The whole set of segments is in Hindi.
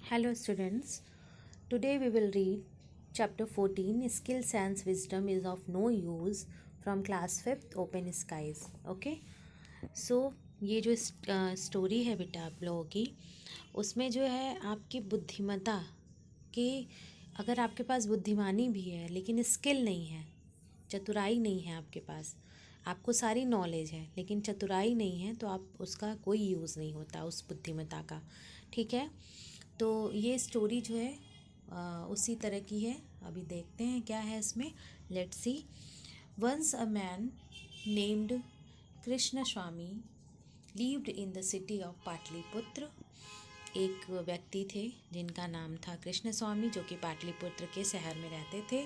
Hello, students. Today we will read chapter 14 Skill, Sense, Wisdom is of No Use from class 5th Open Skies. Okay. सो ये जो स्टोरी है बेटा आप लोगों की, उसमें जो है आपकी बुद्धिमत्ता कि अगर आपके पास बुद्धिमानी भी है लेकिन स्किल नहीं है, चतुराई नहीं है आपके पास, आपको सारी नॉलेज है लेकिन चतुराई नहीं है, तो आप उसका कोई यूज़ नहीं होता उस बुद्धिमत्ता का। ठीक है। तो ये स्टोरी जो है उसी तरह की है। अभी देखते हैं क्या है इसमें। Let's see. Once a man named Krishna Swami lived in the city of Pataliputra. एक व्यक्ति थे जिनका नाम था कृष्ण स्वामी, जो कि पाटलिपुत्र के शहर में रहते थे।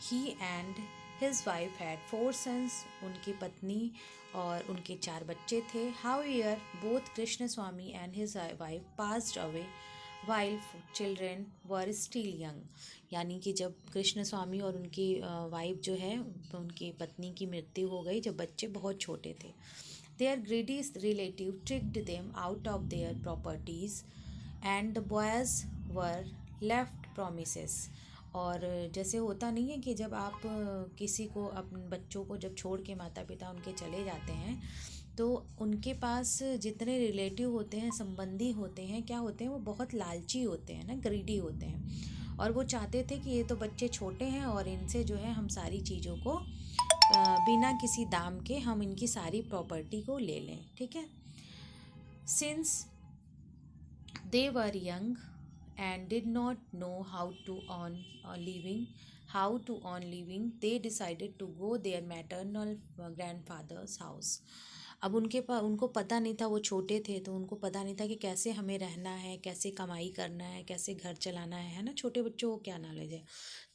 He and his wife had 4 sons। उनकी पत्नी और उनके 4 बच्चे थे। However both Krishnaswamy and his wife passed away while children were still young. यानी कि जब कृष्ण स्वामी और उनकी वाइफ जो है, उनकी पत्नी की मृत्यु हो गई जब बच्चे बहुत छोटे थे। Their greedy relative tricked them out of their properties and the boys were left promises। और जैसे होता नहीं है कि जब आप किसी को, अपने बच्चों को जब छोड़ के माता पिता उनके चले जाते हैं, तो उनके पास जितने रिलेटिव होते हैं, संबंधी होते हैं, क्या होते हैं, वो बहुत लालची होते हैं ना, ग्रीडी होते हैं। और वो चाहते थे कि ये तो बच्चे छोटे हैं और इनसे जो है हम सारी चीज़ों को बिना किसी दाम के हम इनकी सारी प्रॉपर्टी को ले लें। ठीक है। Since they were young and did not know how to earn living they decided to go their maternal grandfather's house. अब उनको पता नहीं था, वो छोटे थे तो उनको पता नहीं था कि कैसे हमें रहना है, कैसे कमाई करना है, कैसे घर चलाना है ना। छोटे बच्चों को क्या नॉलेज है।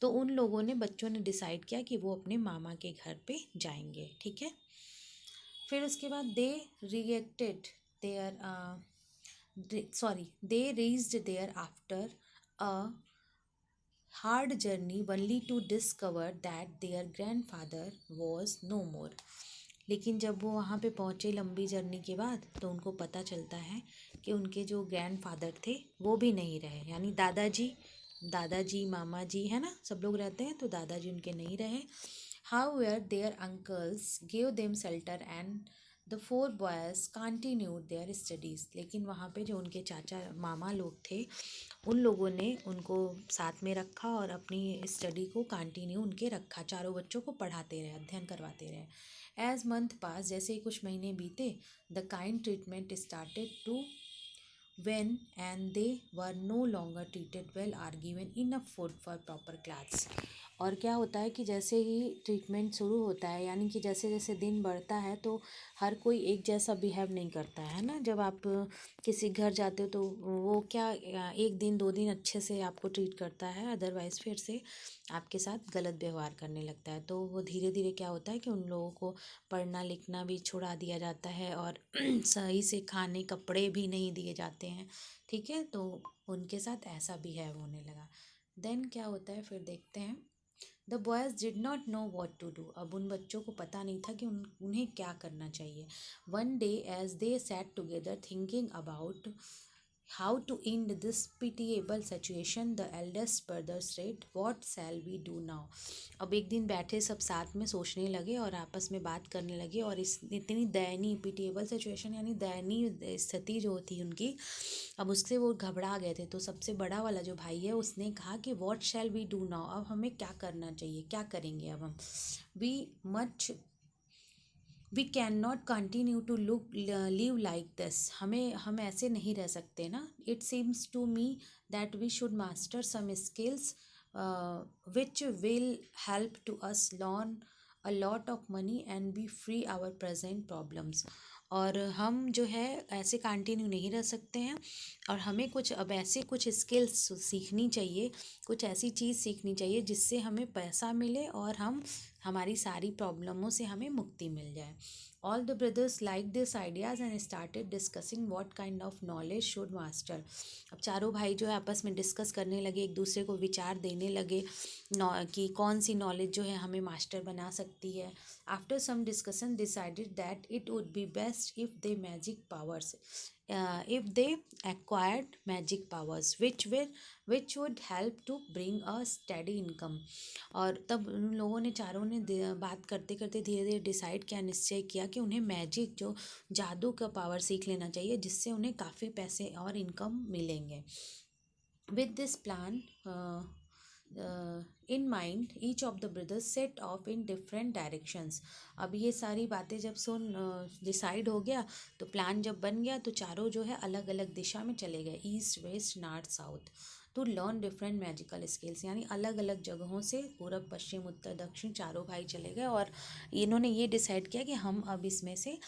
तो उन लोगों ने, बच्चों ने डिसाइड किया कि वो अपने मामा के घर पे जाएंगे। ठीक है। फिर उसके बाद they reacted there they reached there after a hard journey only to discover that their grandfather was no more. लेकिन जब वो वहाँ पे पहुँचे लंबी जर्नी के बाद, तो उनको पता चलता है कि उनके जो ग्रैंडफादर थे वो भी नहीं रहे। यानी दादाजी मामा जी है ना, सब लोग रहते हैं, तो दादाजी उनके नहीं रहे। However their uncles give them shelter and the 4 boys continued their studies. लेकिन वहाँ पे जो उनके चाचा मामा लोग थे, उन लोगों ने उनको साथ में रखा और अपनी स्टडी को कंटिन्यू उनके रखा। चारों बच्चों को पढ़ाते रहे, अध्ययन करवाते रहे। एज मंथ पास, जैसे ही कुछ महीने बीते, the kind treatment started to when and they were no longer treated well are given enough food for proper class। और क्या होता है कि जैसे ही ट्रीटमेंट शुरू होता है, यानी कि जैसे जैसे दिन बढ़ता है, तो हर कोई एक जैसा बिहेव नहीं करता है ना। जब आप किसी घर जाते हो तो वो क्या, 1 दिन 2 दिन अच्छे से आपको ट्रीट करता है, अदरवाइज़ फिर से आपके साथ गलत व्यवहार करने लगता है। तो वो धीरे धीरे क्या होता है कि उन लोगों को पढ़ना लिखना भी छुड़ा दिया जाता है और सही से खाने कपड़े भी नहीं दिए जाते हैं। ठीक है। तो उनके साथ ऐसा बिहेव होने लगा। देन क्या होता है, फिर देखते हैं। The boys did not know what to do. अब उन बच्चों को पता नहीं था कि उन्हें क्या करना चाहिए। One day as they sat together thinking about how to end this pitiable situation, the eldest brother said, what shall we do now। अब एक दिन बैठे सब साथ में सोचने लगे और आपस में बात करने लगे, और इस इतनी दयनीय, पिटिएबल सिचुएशन यानी दयनीय स्थिति जो थी उनकी, अब उससे वो घबरा गए थे। तो सबसे बड़ा वाला जो भाई है, उसने कहा कि what shall we do now. अब हमें क्या करना चाहिए, क्या करेंगे अब हम। We much we can not continue to look live like this. हम ऐसे नहीं रह सकते ना। It seems to me that we should master some skills which will help to us learn a lot of money and be free our present problems. और हम जो है ऐसे कंटिन्यू नहीं रह सकते हैं, और हमें कुछ अब ऐसे कुछ स्किल्स सीखनी चाहिए, कुछ ऐसी चीज़ सीखनी चाहिए जिससे हमें पैसा मिले और हमारी सारी प्रॉब्लमों से हमें मुक्ति मिल जाए। All the brothers like this ideas and started discussing what kind of knowledge should master. अब चारों भाई जो है आपस में डिस्कस करने लगे, एक दूसरे को विचार देने लगे कि कौन सी नॉलेज जो है हमें मास्टर बना सकती है। After some discussion decided that it would be best if they magic powers. if they acquired magic powers which would help to bring a steady income. और तब उन लोगों ने चारों ने बात करते करते धीरे धीरे डिसाइड किया, निश्चय किया कि उन्हें मैजिक जो जादू का पावर सीख लेना चाहिए, जिससे उन्हें काफ़ी पैसे और इनकम मिलेंगे. With this plan in mind, each of the brothers set off in different directions. अब ये सारी बातें जब सुन डिसाइड हो गया, तो प्लान जब बन गया, तो चारों जो है अलग अलग दिशा में चले गए, east west north south, to learn different magical skills. यानी अलग अलग जगहों से पूरब पश्चिम उत्तर दक्षिण चारों भाई चले गए, और इन्होंने ये डिसाइड किया कि हम अब इसमें से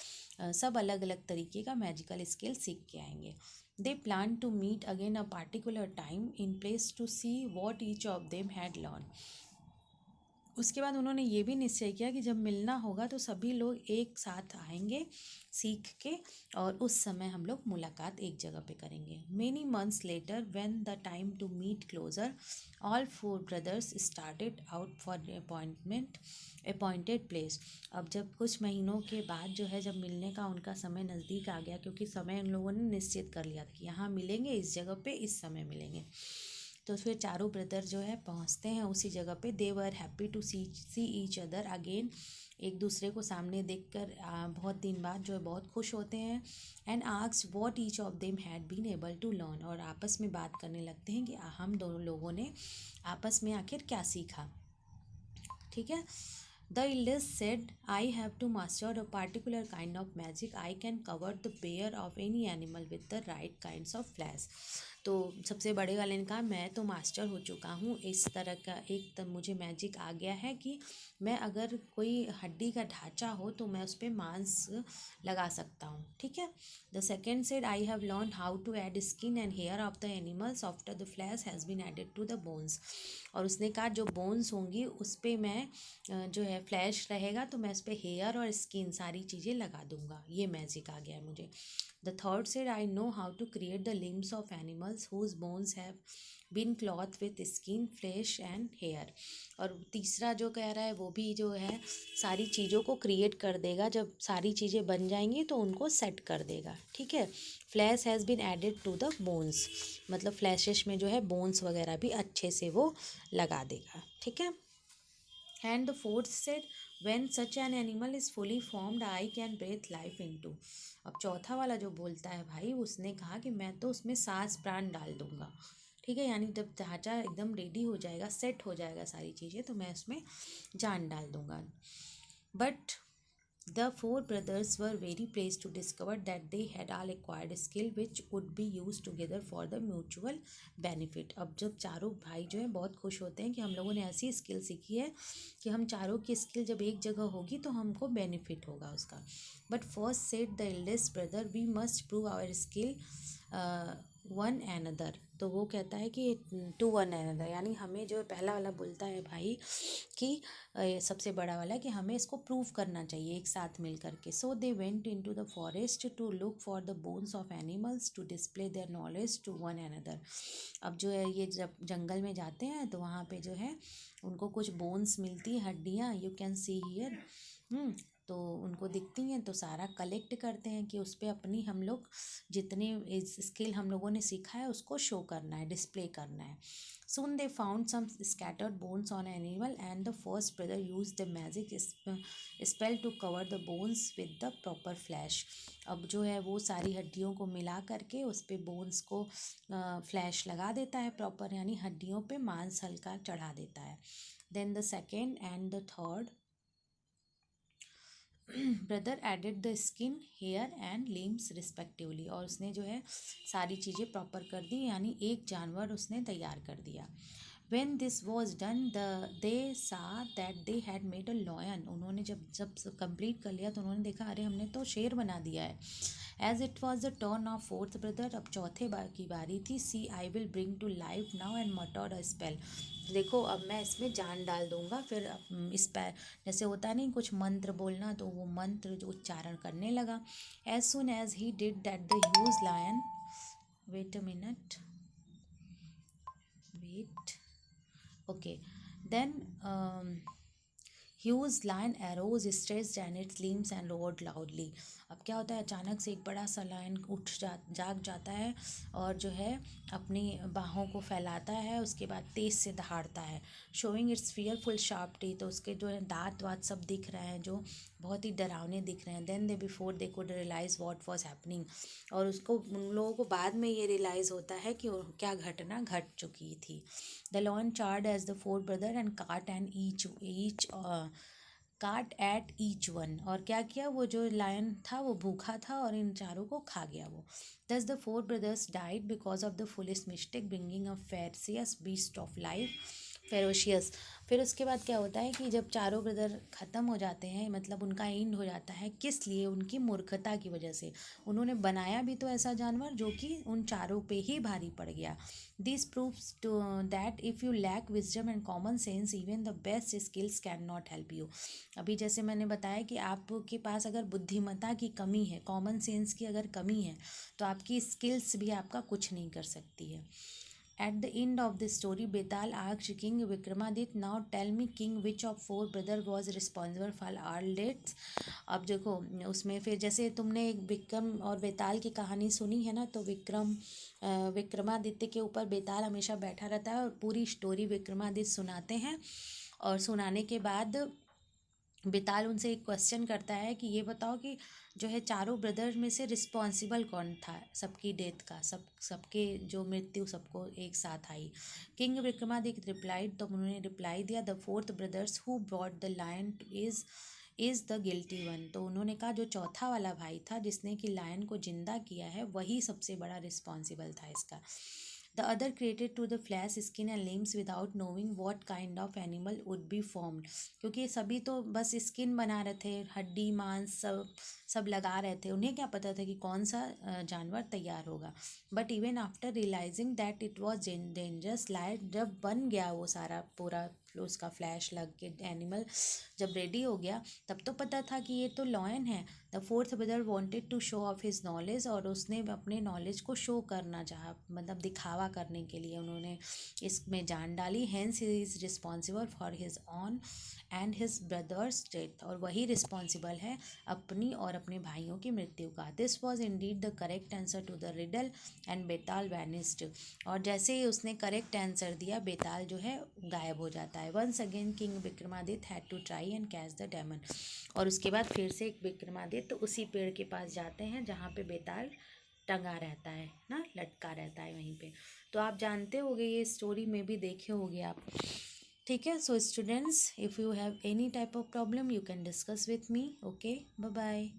सब अलग अलग तरीके का मैजिकल स्किल सीख के आएंगे. They planned to meet again a particular time in place to see what each of them had learned. उसके बाद उन्होंने ये भी निश्चय किया कि जब मिलना होगा तो सभी लोग एक साथ आएंगे सीख के, और उस समय हम लोग मुलाकात एक जगह पे करेंगे. Many months later, when the time to meet closer, all four brothers started out for the appointed place. अब जब कुछ महीनों के बाद जो है, जब मिलने का उनका समय नज़दीक आ गया, क्योंकि समय उन लोगों ने निश्चित कर लिया था कि यहाँ मिलेंगे, इस जगह पे इस समय मिलेंगे, तो फिर चारों ब्रदर जो है पहुँचते हैं उसी जगह पे. They were happy to see each other again. एक दूसरे को सामने देखकर बहुत दिन बाद जो है बहुत खुश होते हैं. And asked what each of them had been able to learn. और आपस में बात करने लगते हैं कि हम दोनों लोगों ने आपस में आखिर क्या सीखा. ठीक है. The eldest said, I have to master a particular kind of magic. I can cover the bear of any animal with the right kinds of flash. तो सबसे बड़े वाले ने कहा, मैं तो मास्टर हो चुका हूँ इस तरह का, एक तब मुझे मैजिक आ गया है कि मैं अगर कोई हड्डी का ढांचा हो तो मैं उस पर मांस लगा सकता हूँ. ठीक है. The second said, I have learn how to add skin and hair of the animals after the flesh has been added to the bones. और उसने कहा जो बोन्स होंगी उस पर मैं जो है फ्लैश रहेगा, तो मैं उस पर हेयर और स्किन सारी चीज़ें लगा दूंगा. ये मैजिक आ गया है मुझे. The third said, I know how to create the limbs of animals whose bones have been cloth with skin flesh and hair. और तीसरा जो कह रहा है वो भी जो है सारी चीज़ों को क्रिएट कर देगा, जब सारी चीज़ें बन जाएंगी तो उनको सेट कर देगा. ठीक है. Flesh has been added to the bones, मतलब फ्लैशेस में जो है बोन्स वगैरह भी अच्छे से वो लगा देगा. ठीक है. And the fourth said, when such an animal is fully formed I can breathe life into. अब चौथा वाला जो बोलता है भाई, उसने कहा कि मैं तो उसमें सांस प्राण डाल दूंगा. ठीक है. यानी जब ढांचा एकदम रेडी हो जाएगा, सेट हो जाएगा सारी चीज़ें, तो मैं उसमें जान डाल दूंगा. But the four brothers were very pleased to discover that they had all acquired a skill which would be used together for the mutual benefit. अब जब चारों भाई जो है बहुत खुश होते हैं कि हम लोगों ने ऐसी स्किल सीखी है कि हम चारों की स्किल जब एक जगह होगी तो हमको बेनिफिट होगा उसका. But first said the eldest brother, we must prove our skill one another. तो वो कहता है कि टू वन एनदर, यानी हमें जो पहला वाला बोलता है भाई कि सबसे बड़ा वाला कि हमें इसको प्रूव करना चाहिए एक साथ मिल करके. So they went into the forest to look for the bones of animals to display their knowledge to one another. अब जो है ये जब जंगल में जाते हैं तो वहाँ पे जो है उनको कुछ बोन्स मिलती है, हड्डियाँ, यू कैन सी हियर. तो उनको दिखती हैं तो सारा कलेक्ट करते हैं कि उस पर अपनी हम लोग जितने स्किल हम लोगों ने सीखा है उसको शो करना है, डिस्प्ले करना है. Soon they found some scattered bones on an animal and the first brother used the magic spell to cover the bones with the proper flesh. अब जो है वो सारी हड्डियों को मिला करके उस पे बोन्स को फ्लैश लगा देता है प्रॉपर, यानी हड्डियों पे मांस हल्का चढ़ा देता है. Then the second and the third brother added the skin hair and limbs respectively. और उसने जो है सारी चीज़ें प्रॉपर कर दी, यानी एक जानवर उसने तैयार कर दिया. When this was done, they saw that they had made a lion. उन्होंने जब कंप्लीट कर लिया तो उन्होंने देखा अरे हमने तो शेर बना दिया है. As it was the turn of fourth brother, अब चौथे की बारी थी. See, I will bring to life now and mutter a spell. देखो अब मैं इसमें जान डाल दूंगा. फिर इस पर जैसे होता नहीं कुछ मंत्र बोलना, तो वो मंत्र जो उच्चारण करने लगा. As soon as he did that, the huge lion, wait a minute, wait, okay, then huge lion arose stretched and its limbs and roared loudly. अब क्या होता है, अचानक से एक बड़ा सा लायन जाग जाता है और जो है अपनी बाहों को फैलाता है, उसके बाद तेज से दहाड़ता है, showing it's fearful sharp teeth. तो उसके जो है दांत वात सब दिख रहे हैं जो बहुत ही डरावने दिख रहे हैं। Then they before they could realise what was happening, और उसको उन लोगों को बाद में ये रियलाइज़ होता है कि क्या घटना घट चुकी थी। The lion charged as the four brother and caught ate each one. और क्या किया, वो जो लायन था वो भूखा था और इन चारों को खा गया वो। Thus the four brothers died because of the foolish mistake bringing a ferocious beast of life ferocious. फिर उसके बाद क्या होता है कि जब चारों ब्रदर ख़त्म हो जाते हैं, मतलब उनका एंड हो जाता है, किस लिए, उनकी मूर्खता की वजह से। उन्होंने बनाया भी तो ऐसा जानवर जो कि उन चारों पे ही भारी पड़ गया। This proves to that if you lack wisdom and common sense even the best skills can not help you. अभी जैसे मैंने बताया कि आपके पास अगर बुद्धिमत्ता की कमी है, कॉमन सेंस की अगर कमी है, तो आपकी स्किल्स भी आपका कुछ नहीं कर सकती है। At the end of the story, Betal asked King Vikramaditya, "Now tell me, King, which of four brothers was responsible for our deaths?" अब देखो उसमें फिर जैसे तुमने एक विक्रम और बेताल की कहानी सुनी है ना, तो विक्रमादित्य के ऊपर बेताल हमेशा बैठा रहता है और पूरी स्टोरी विक्रमादित्य सुनाते हैं। और सुनाने के बाद बेताल उनसे एक क्वेश्चन करता है कि ये बताओ कि जो है चारों ब्रदर में से रिस्पॉन्सिबल कौन था सबकी डेथ का, सबके जो मृत्यु सबको एक साथ आई। किंग विक्रमादित्य रिप्लाइड, तो उन्होंने रिप्लाई दिया, the fourth brothers who brought the lion is the guilty one. तो उन्होंने कहा जो चौथा वाला भाई था जिसने कि लायन को जिंदा किया है, वही सबसे बड़ा रिस्पॉन्सिबल था इसका। The other created to the flesh skin and limbs without knowing what kind of animal would be formed. क्योंकि सभी तो बस स्किन बना रहे थे, हड्डी मांस सब लगा रहे थे, उन्हें क्या पता था कि कौन सा जानवर तैयार होगा। But even after realising that it was dangerous, लाइट जब बन गया वो सारा पूरा उसका फ्लैश लग के एनिमल जब रेडी हो गया, तब तो पता था कि ये तो लॉयन है। The fourth brother wanted to show off his knowledge, और उसने अपने नॉलेज को शो करना चाहा, मतलब दिखावा करने के लिए उन्होंने इसमें जान डाली। Hence he is responsible for his on and his brothers death, और वही रिस्पॉन्सिबल है अपनी और अपने भाइयों की मृत्यु का। This was indeed the correct answer to the riddle and Betaal vanished. और जैसे ही उसने करेक्ट आंसर दिया, बेताल जो है गायब हो जाता है। Once again king Vikramaditya had to try and catch the demon. और उसके बाद फिर से एक विक्रमादित्य उसी पेड़ के पास जाते हैं जहाँ पे बेताल टंगा रहता है ना, लटका रहता है वहीं पे। तो आप जानते होगे, ये स्टोरी में भी देखे होगे आप। ठीक है, so students, if you have any type of problem you can discuss with me. Okay, bye bye.